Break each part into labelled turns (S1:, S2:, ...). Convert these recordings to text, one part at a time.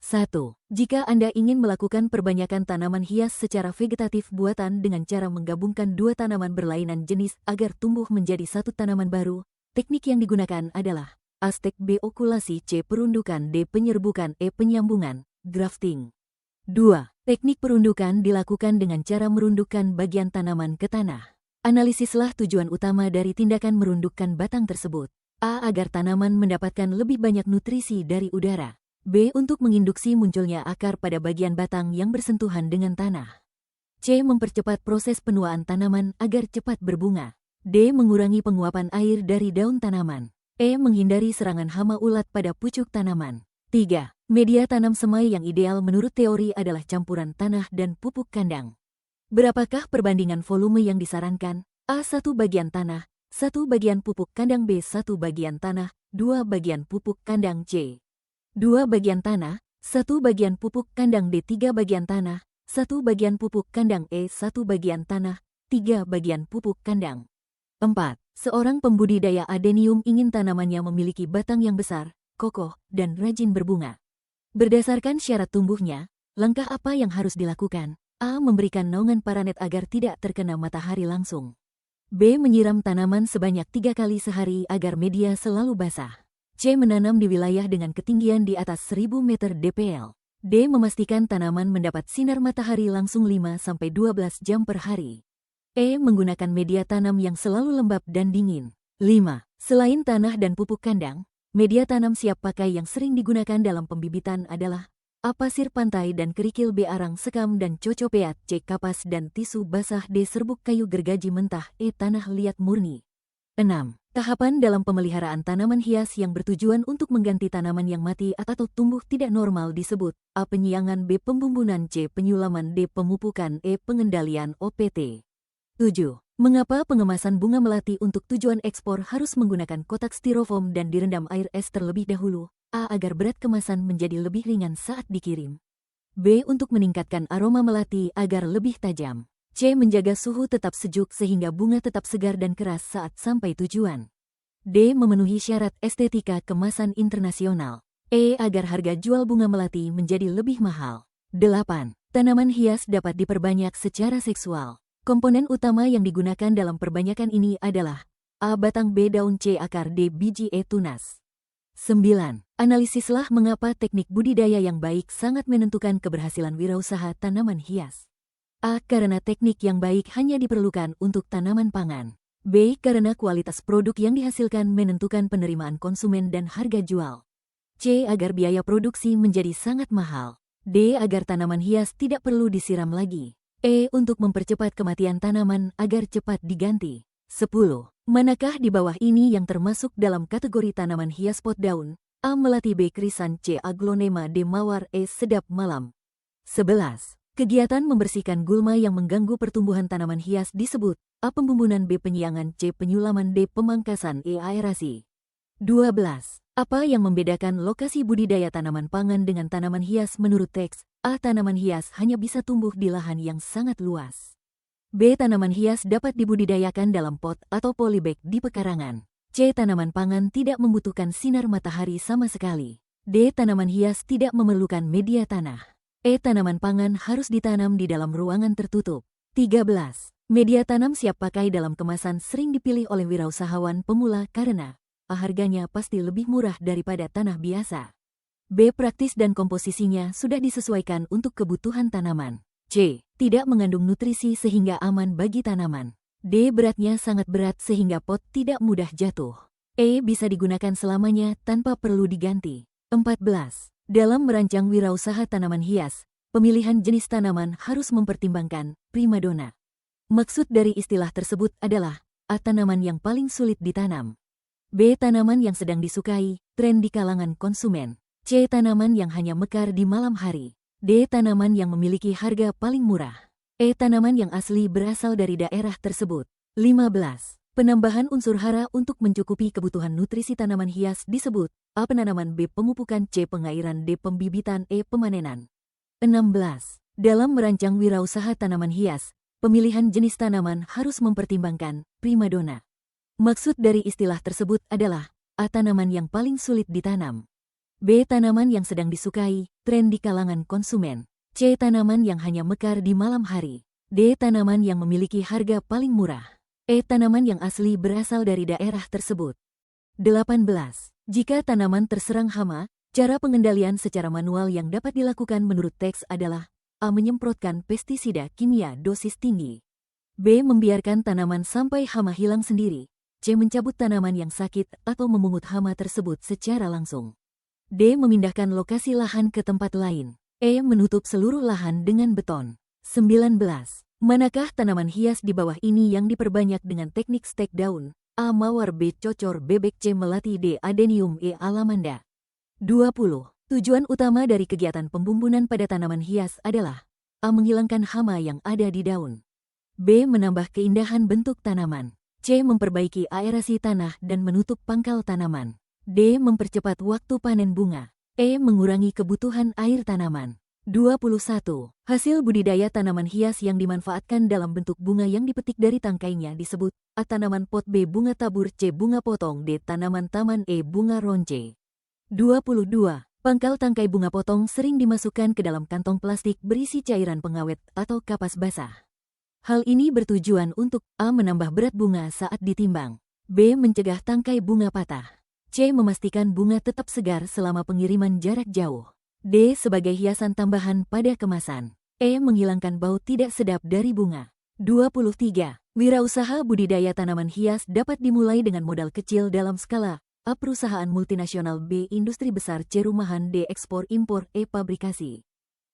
S1: 1. Jika Anda ingin melakukan perbanyakan tanaman hias secara vegetatif buatan dengan cara menggabungkan dua tanaman berlainan jenis agar tumbuh menjadi satu tanaman baru, teknik yang digunakan adalah Aztec B. Okulasi, C. Perundukan, D. Penyerbukan, E. Penyambungan, grafting. 2. Teknik perundukan dilakukan dengan cara merundukkan bagian tanaman ke tanah. Analisislah tujuan utama dari tindakan merundukkan batang tersebut. A. Agar tanaman mendapatkan lebih banyak nutrisi dari udara. B. Untuk menginduksi munculnya akar pada bagian batang yang bersentuhan dengan tanah. C. Mempercepat proses penuaan tanaman agar cepat berbunga. D. Mengurangi penguapan air dari daun tanaman. E. Menghindari serangan hama ulat pada pucuk tanaman. 3. Media tanam semai yang ideal menurut teori adalah campuran tanah dan pupuk kandang. Berapakah perbandingan volume yang disarankan? A. 1 bagian tanah, 1 bagian pupuk kandang. B. 1 bagian tanah, 2 bagian pupuk kandang. C. 2 bagian tanah, 1 bagian pupuk kandang. D. 3 bagian tanah, 1 bagian pupuk kandang. E. 1 bagian tanah, 3 bagian pupuk kandang. 4. Seorang pembudidaya adenium ingin tanamannya memiliki batang yang besar, kokoh, dan rajin berbunga. Berdasarkan syarat tumbuhnya, langkah apa yang harus dilakukan? A. Memberikan naungan paranet agar tidak terkena matahari langsung. B. Menyiram tanaman sebanyak 3 kali sehari agar media selalu basah. C. Menanam di wilayah dengan ketinggian di atas 1000 meter dpl. D. Memastikan tanaman mendapat sinar matahari langsung 5-12 jam per hari. E. Menggunakan media tanam yang selalu lembab dan dingin. 5. Selain tanah dan pupuk kandang, media tanam siap pakai yang sering digunakan dalam pembibitan adalah A. Pasir pantai dan kerikil. B. Arang sekam dan cocopeat. C. Kapas dan tisu basah. D. Serbuk kayu gergaji mentah. E. Tanah liat murni. 6. Tahapan dalam pemeliharaan tanaman hias yang bertujuan untuk mengganti tanaman yang mati atau tumbuh tidak normal disebut A. Penyiangan. B. Pembumbunan. C. Penyulaman. D. Pemupukan. E. Pengendalian OPT. 7. Mengapa pengemasan bunga melati untuk tujuan ekspor harus menggunakan kotak styrofoam dan direndam air es terlebih dahulu? A. Agar berat kemasan menjadi lebih ringan saat dikirim. B. Untuk meningkatkan aroma melati agar lebih tajam. C. Menjaga suhu tetap sejuk sehingga bunga tetap segar dan keras saat sampai tujuan. D. Memenuhi syarat estetika kemasan internasional. E. Agar harga jual bunga melati menjadi lebih mahal. 8. Tanaman hias dapat diperbanyak secara seksual. Komponen utama yang digunakan dalam perbanyakan ini adalah A. Batang. B. Daun. C. Akar. D. Biji. E. Tunas. 9. Analisislah mengapa teknik budidaya yang baik sangat menentukan keberhasilan wirausaha tanaman hias. A. Karena teknik yang baik hanya diperlukan untuk tanaman pangan. B. Karena kualitas produk yang dihasilkan menentukan penerimaan konsumen dan harga jual. C. Agar biaya produksi menjadi sangat mahal. D. Agar tanaman hias tidak perlu disiram lagi. E. Untuk mempercepat kematian tanaman agar cepat diganti. 10. Manakah di bawah ini yang termasuk dalam kategori tanaman hias pot daun? A. Melati. B. Krisan. C. Aglonema. D. Mawar. E. Sedap malam. 11. Kegiatan membersihkan gulma yang mengganggu pertumbuhan tanaman hias disebut A. Pembumbunan. B. Penyiangan. C. Penyulaman. D. Pemangkasan. E. Aerasi. 12. Apa yang membedakan lokasi budidaya tanaman pangan dengan tanaman hias menurut teks? A. Tanaman hias hanya bisa tumbuh di lahan yang sangat luas. B. Tanaman hias dapat dibudidayakan dalam pot atau polybag di pekarangan. C. Tanaman pangan tidak membutuhkan sinar matahari sama sekali. D. Tanaman hias tidak memerlukan media tanah. E. Tanaman pangan harus ditanam di dalam ruangan tertutup. 13. Media tanam siap pakai dalam kemasan sering dipilih oleh wirausahawan pemula karena A. Harganya pasti lebih murah daripada tanah biasa. B. Praktis dan komposisinya sudah disesuaikan untuk kebutuhan tanaman. C. Tidak mengandung nutrisi sehingga aman bagi tanaman. D. Beratnya sangat berat sehingga pot tidak mudah jatuh. E. Bisa digunakan selamanya tanpa perlu diganti. 14. Dalam merancang wirausaha tanaman hias, pemilihan jenis tanaman harus mempertimbangkan primadona. Maksud dari istilah tersebut adalah A. Tanaman yang paling sulit ditanam. B. Tanaman yang sedang disukai, tren di kalangan konsumen. C. Tanaman yang hanya mekar di malam hari. D. Tanaman yang memiliki harga paling murah. E. Tanaman yang asli berasal dari daerah tersebut. 15. Penambahan unsur hara untuk mencukupi kebutuhan nutrisi tanaman hias disebut A. Penanaman. B. Pemupukan. C. Pengairan. D. Pembibitan. E. Pemanenan. 16. Dalam merancang wirausaha tanaman hias, pemilihan jenis tanaman harus mempertimbangkan primadona. Maksud dari istilah tersebut adalah A. Tanaman yang paling sulit ditanam. B. Tanaman yang sedang disukai, tren di kalangan konsumen. C. Tanaman yang hanya mekar di malam hari. D. Tanaman yang memiliki harga paling murah. E. Tanaman yang asli berasal dari daerah tersebut. 18. Jika tanaman terserang hama, cara pengendalian secara manual yang dapat dilakukan menurut teks adalah A. Menyemprotkan pestisida kimia dosis tinggi. B. Membiarkan tanaman sampai hama hilang sendiri. C. Mencabut tanaman yang sakit atau memungut hama tersebut secara langsung. D. Memindahkan lokasi lahan ke tempat lain. E. Menutup seluruh lahan dengan beton. 19. Manakah tanaman hias di bawah ini yang diperbanyak dengan teknik stek daun? A. Mawar. B. Cocor bebek. C. Melati. D. Adenium. E. Alamanda. 20. Tujuan utama dari kegiatan pembumbunan pada tanaman hias adalah A. Menghilangkan hama yang ada di daun. B. Menambah keindahan bentuk tanaman. C. Memperbaiki aerasi tanah dan menutup pangkal tanaman. D. Mempercepat waktu panen bunga. E. Mengurangi kebutuhan air tanaman. 21. Hasil budidaya tanaman hias yang dimanfaatkan dalam bentuk bunga yang dipetik dari tangkainya disebut A. Tanaman pot. B. Bunga tabur. C. Bunga potong. D. Tanaman taman. E. Bunga ronce. 22. Pangkal tangkai bunga potong sering dimasukkan ke dalam kantong plastik berisi cairan pengawet atau kapas basah. Hal ini bertujuan untuk A. Menambah berat bunga saat ditimbang. B. Mencegah tangkai bunga patah. C. Memastikan bunga tetap segar selama pengiriman jarak jauh. D. Sebagai hiasan tambahan pada kemasan. E. Menghilangkan bau tidak sedap dari bunga. 23. Wirausaha budidaya tanaman hias dapat dimulai dengan modal kecil dalam skala A. Perusahaan multinasional. B. Industri besar. C. Rumahan. D. Ekspor impor. E. Pabrikasi.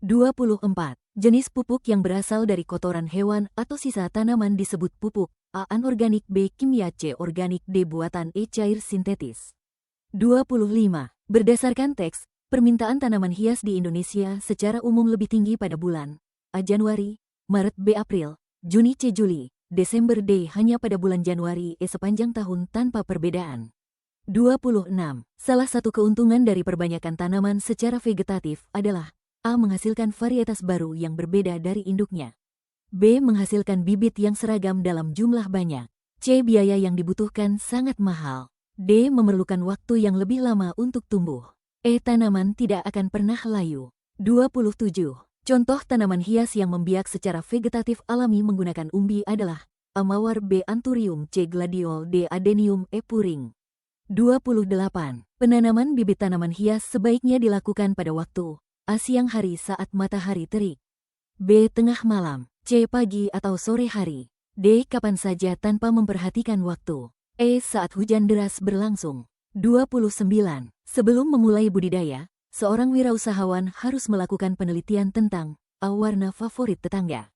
S1: 24. Jenis pupuk yang berasal dari kotoran hewan atau sisa tanaman disebut pupuk A. Anorganik. B. Kimia. C. Organik. D. Buatan. E. Cair sintetis. 25. Berdasarkan teks, permintaan tanaman hias di Indonesia secara umum lebih tinggi pada bulan A. Januari, Maret. B. April, Juni. C. Juli, Desember. D. Hanya pada bulan Januari. E. Sepanjang tahun tanpa perbedaan. 26. Salah satu keuntungan dari perbanyakan tanaman secara vegetatif adalah A. Menghasilkan varietas baru yang berbeda dari induknya. B. Menghasilkan bibit yang seragam dalam jumlah banyak. C. Biaya yang dibutuhkan sangat mahal. D. Memerlukan waktu yang lebih lama untuk tumbuh. E. Tanaman tidak akan pernah layu. 27. Contoh tanaman hias yang membiak secara vegetatif alami menggunakan umbi adalah A. Mawar. B. Anthurium. C. Gladiol. D. Adenium. E. Puring. 28. Penanaman bibit tanaman hias sebaiknya dilakukan pada waktu A. Siang hari saat matahari terik. B. Tengah malam. C. Pagi atau sore hari. D. Kapan saja tanpa memperhatikan waktu. E. Saat hujan deras berlangsung. 29. Sebelum memulai budidaya, seorang wirausahawan harus melakukan penelitian tentang A. Warna favorit tetangga.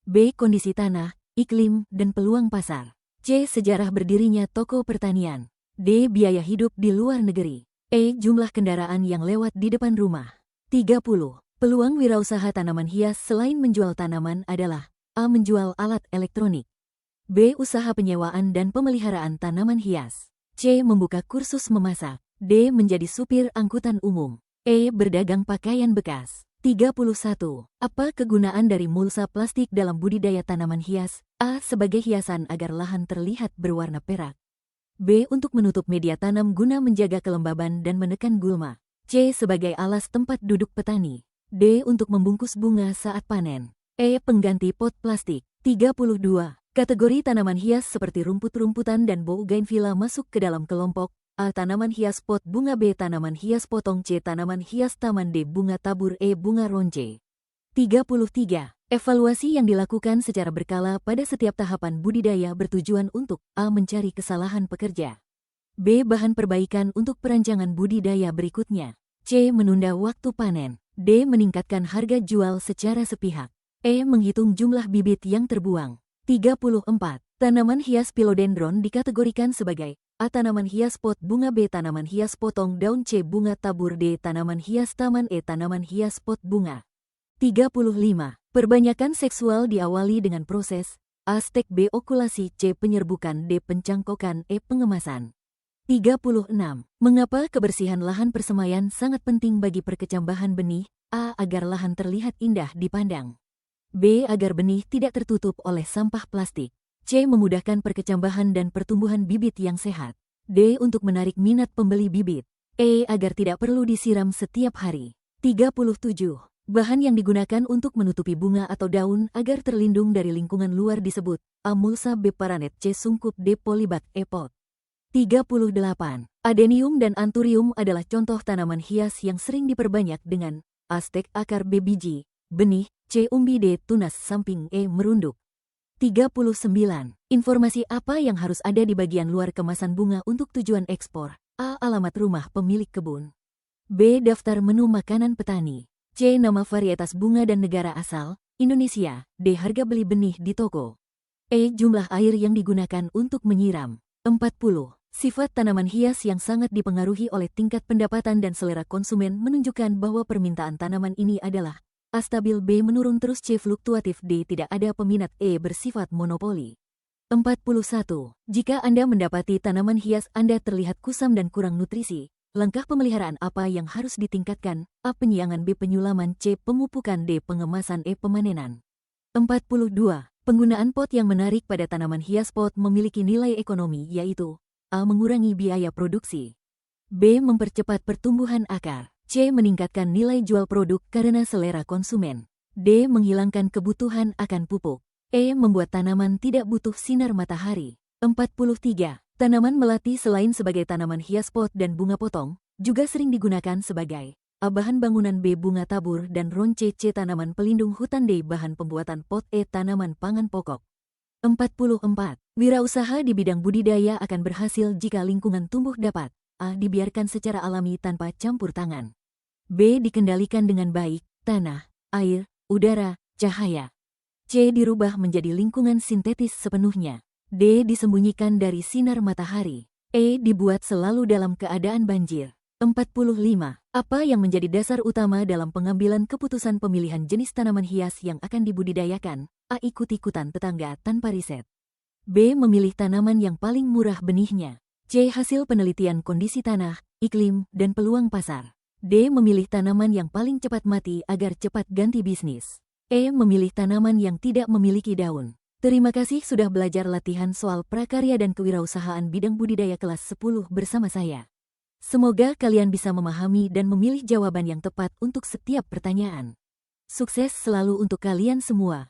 S1: B. Kondisi tanah, iklim, dan peluang pasar. C. Sejarah berdirinya toko pertanian. D. Biaya hidup di luar negeri. E. Jumlah kendaraan yang lewat di depan rumah. 30. Peluang wirausaha tanaman hias selain menjual tanaman adalah A. Menjual alat elektronik. B. Usaha penyewaan dan pemeliharaan tanaman hias. C. Membuka kursus memasak. D. Menjadi supir angkutan umum. E. Berdagang pakaian bekas. 31. Apa kegunaan dari mulsa plastik dalam budidaya tanaman hias? A. Sebagai hiasan agar lahan terlihat berwarna perak. B. Untuk menutup media tanam guna menjaga kelembaban dan menekan gulma. C. Sebagai alas tempat duduk petani. D. Untuk membungkus bunga saat panen. E. Pengganti pot plastik. 32. Kategori tanaman hias seperti rumput-rumputan dan bougainvillea masuk ke dalam kelompok A. Tanaman hias pot bunga. B. Tanaman hias potong. C. Tanaman hias taman. D. Bunga tabur. E. Bunga ronce. 33. Evaluasi yang dilakukan secara berkala pada setiap tahapan budidaya bertujuan untuk A. Mencari kesalahan pekerja. B. Bahan perbaikan untuk perancangan budidaya berikutnya. C. Menunda waktu panen. D. Meningkatkan harga jual secara sepihak. E. Menghitung jumlah bibit yang terbuang. 34. Tanaman hias philodendron dikategorikan sebagai A. Tanaman hias pot bunga. B. Tanaman hias potong daun. C. Bunga tabur. D. Tanaman hias taman. E. Tanaman hias pot bunga. 35. Perbanyakan seksual diawali dengan proses A. Stek. B. Okulasi. C. Penyerbukan. D. Pencangkokan. E. Pengemasan. 36. Mengapa kebersihan lahan persemaian sangat penting bagi perkecambahan benih? A. Agar lahan terlihat indah dipandang. B. Agar benih tidak tertutup oleh sampah plastik. C. Memudahkan perkecambahan dan pertumbuhan bibit yang sehat. D. Untuk menarik minat pembeli bibit. Agar tidak perlu disiram setiap hari. 37. Bahan yang digunakan untuk menutupi bunga atau daun agar terlindung dari lingkungan luar disebut A. Mulsa, B. Paranet, C. Sungkup, D. Polibat, E. Pot. 38. Adenium dan anthurium adalah contoh tanaman hias yang sering diperbanyak dengan A. Stek, akar, B. Biji, benih, C. Umbi, D. Tunas, samping, E. Merunduk. 39. Informasi apa yang harus ada di bagian luar kemasan bunga untuk tujuan ekspor? A. Alamat rumah pemilik kebun, B. Daftar menu makanan petani, C. Nama varietas bunga dan negara asal, Indonesia, D. Harga beli benih di toko, E. Jumlah air yang digunakan untuk menyiram. 40. Sifat tanaman hias yang sangat dipengaruhi oleh tingkat pendapatan dan selera konsumen menunjukkan bahwa permintaan tanaman ini adalah A. Stabil, B. Menurun terus, C. Fluktuatif, D. Tidak ada peminat, E. Bersifat monopoli. 41. Jika Anda mendapati tanaman hias Anda terlihat kusam dan kurang nutrisi, langkah pemeliharaan apa yang harus ditingkatkan? A. Penyiangan, B. Penyulaman, C. Pemupukan, D. Pengemasan, E. Pemanenan. 42. Penggunaan pot yang menarik pada tanaman hias. Pot memiliki nilai ekonomi yaitu A. Mengurangi biaya produksi, B. Mempercepat pertumbuhan akar, C. Meningkatkan nilai jual produk karena selera konsumen, D. Menghilangkan kebutuhan akan pupuk, E. Membuat tanaman tidak butuh sinar matahari. 43. Tanaman melati selain sebagai tanaman hias. Pot dan bunga potong juga sering digunakan sebagai A. Bahan bangunan, B. Bunga tabur dan ronce, C. Tanaman pelindung hutan, D. Bahan pembuatan pot, E. Tanaman pangan pokok. 44. Wirausaha di bidang budidaya akan berhasil jika lingkungan tumbuh dapat A. Dibiarkan secara alami tanpa campur tangan, B. Dikendalikan dengan baik, tanah, air, udara, cahaya, C. Dirubah menjadi lingkungan sintetis sepenuhnya, D. Disembunyikan dari sinar matahari, E. Dibuat selalu dalam keadaan banjir. 45. Apa yang menjadi dasar utama dalam pengambilan keputusan pemilihan jenis tanaman hias yang akan dibudidayakan? A. Ikut-ikutan tetangga tanpa riset, B. Memilih tanaman yang paling murah benihnya, C. Hasil penelitian kondisi tanah, iklim, dan peluang pasar, D. Memilih tanaman yang paling cepat mati agar cepat ganti bisnis, E. Memilih tanaman yang tidak memiliki daun. Terima kasih sudah belajar latihan soal prakarya dan kewirausahaan bidang budidaya kelas 10 bersama saya. Semoga kalian bisa memahami dan memilih jawaban yang tepat untuk setiap pertanyaan. Sukses selalu untuk kalian semua.